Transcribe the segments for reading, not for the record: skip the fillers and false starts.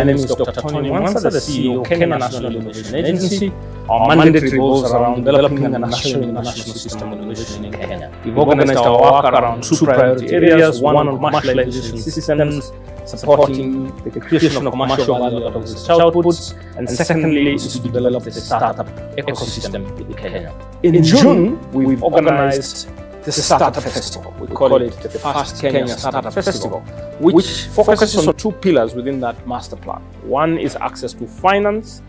My name is Dr. Tony Mwansa, the CEO of Kenya National Innovation Agency. Our mandate revolves around developing and nurturing the national system of innovation in Kenya. We've organized our work around two priority areas, one on commercialization systems, supporting the creation of commercial value out of these outputs, and secondly is to develop the startup ecosystem in Kenya. In June, we've organized the Startup Festival. We call it the first Kenya Startup Festival, which focuses on two pillars within that master plan. One is access to finance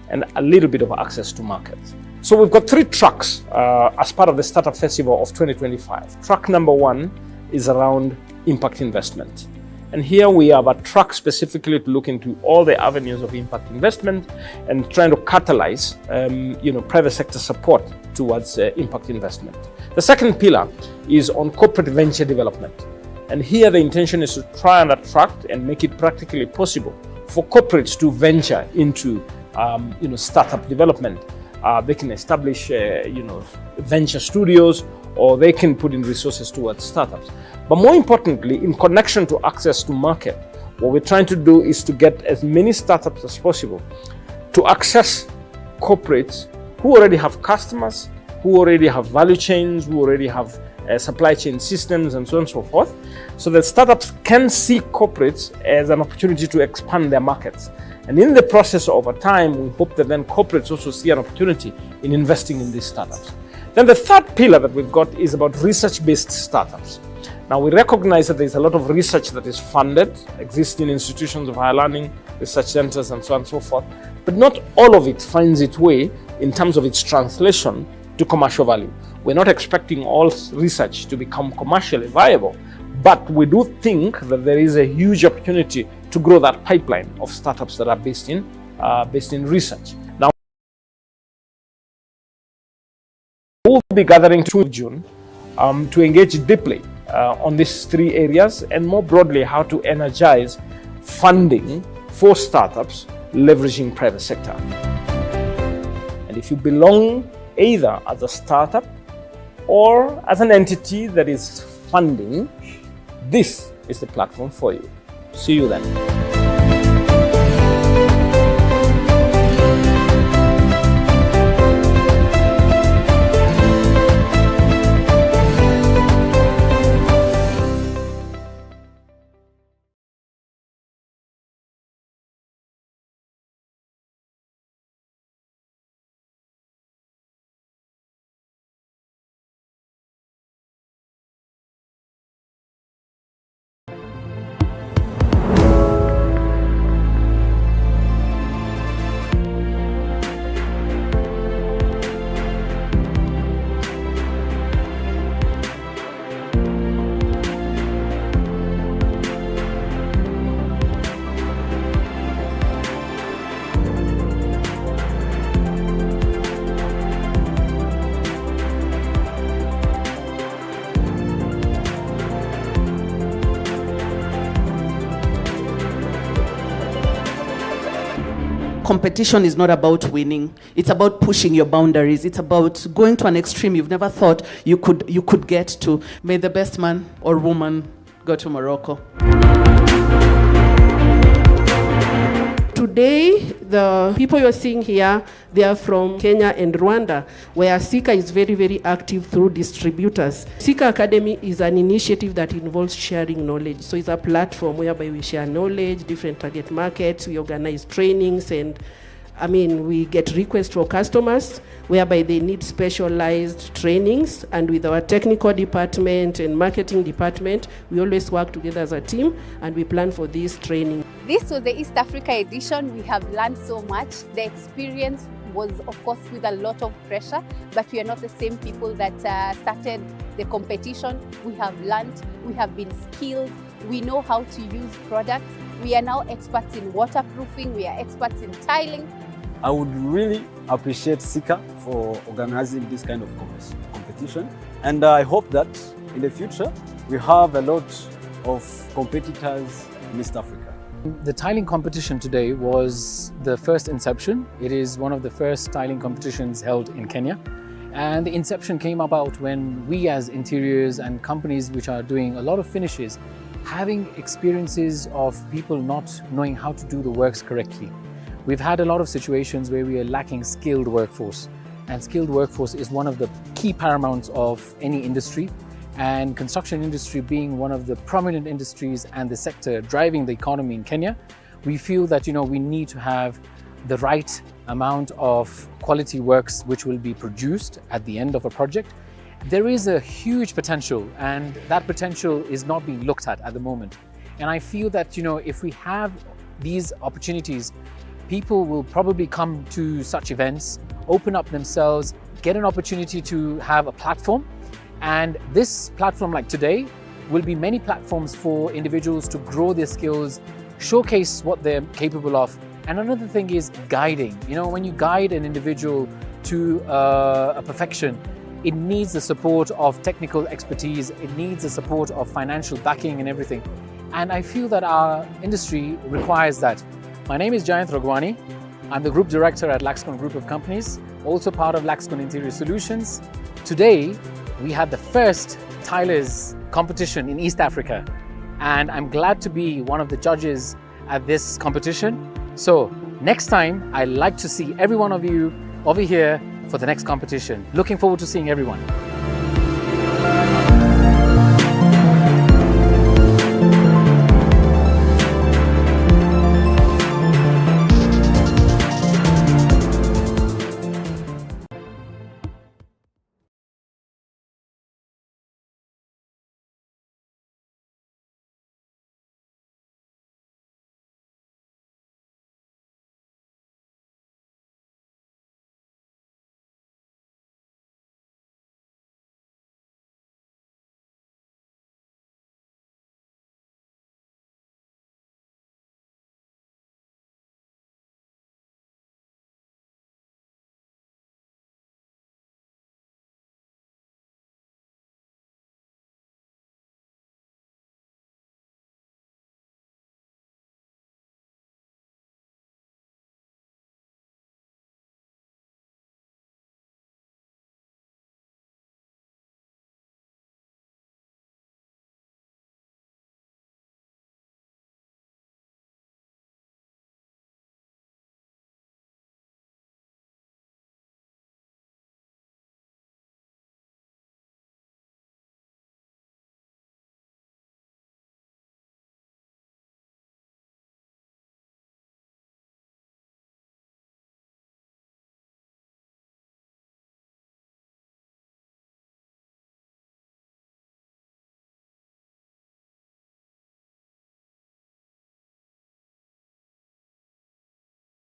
and a little bit of access to markets. So we've got three tracks as part of the Startup Festival of 2025. Track number one is around impact investment. And here we have a track specifically to look into all the avenues of impact investment and trying to catalyze private sector support towards impact investment. The second pillar is on corporate venture development. And here the intention is to try and attract and make it practically possible for corporates to venture into startup development. They can establish venture studios, or they can put in resources towards startups. But more importantly, in connection to access to market, what we're trying to do is to get as many startups as possible to access corporates who already have customers, who already have value chains, who already have supply chain systems, and so on and so forth, so that startups can see corporates as an opportunity to expand their markets. And in the process, over time, we hope that then corporates also see an opportunity in investing in these startups. Then the third pillar that we've got is about research-based startups. Now, we recognize that there's a lot of research that is funded, existing institutions of higher learning, research centers, and so on and so forth, but not all of it finds its way in terms of its translation to commercial value. We're not expecting all research to become commercially viable, but we do think that there is a huge opportunity to grow that pipeline of startups that are based in research. Now, we'll be gathering in June to engage deeply on these three areas, and more broadly, how to energize funding for startups leveraging private sector. And if you belong either as a startup or as an entity that is funding, this is the platform for you. See you then. Competition is not about winning. It's about pushing your boundaries. It's about going to an extreme you've never thought you could get to. May the best man or woman go to Morocco. Today, the people you're seeing here, they are from Kenya and Rwanda, where Sika is very, very active through distributors. Sika Academy is an initiative that involves sharing knowledge. So it's a platform whereby we share knowledge, different target markets, we organize trainings, and we get requests for customers whereby they need specialized trainings, and with our technical department and marketing department, we always work together as a team and we plan for this training. This was the East Africa edition. We have learned so much. The experience was, of course, with a lot of pressure, but we are not the same people that started the competition. We have learned, we have been skilled, we know how to use products. We are now experts in waterproofing, we are experts in tiling. I would really appreciate Sika for organizing this kind of competition, and I hope that in the future we have a lot of competitors in East Africa. The tiling competition today was the first inception. It is one of the first tiling competitions held in Kenya. And the inception came about when we as interiors and companies which are doing a lot of finishes having experiences of people not knowing how to do the works correctly. We've had a lot of situations where we are lacking skilled workforce, and skilled workforce is one of the key paramounts of any industry, and construction industry being one of the prominent industries and the sector driving the economy in Kenya, we feel that we need to have the right amount of quality works which will be produced at the end of a project. There is a huge potential, and that potential is not being looked at the moment. And I feel that if we have these opportunities, people will probably come to such events, open up themselves, get an opportunity to have a platform. And this platform like today will be many platforms for individuals to grow their skills, showcase what they're capable of. And another thing is guiding. When you guide an individual to a perfection, it needs the support of technical expertise, it needs the support of financial backing and everything. And I feel that our industry requires that. My name is Jayanth Ragwani. I'm the Group Director at Laxcon Group of Companies, also part of Laxcon Interior Solutions. Today, we had the first tilers competition in East Africa, and I'm glad to be one of the judges at this competition. So next time, I'd like to see every one of you over here for the next competition. Looking forward to seeing everyone.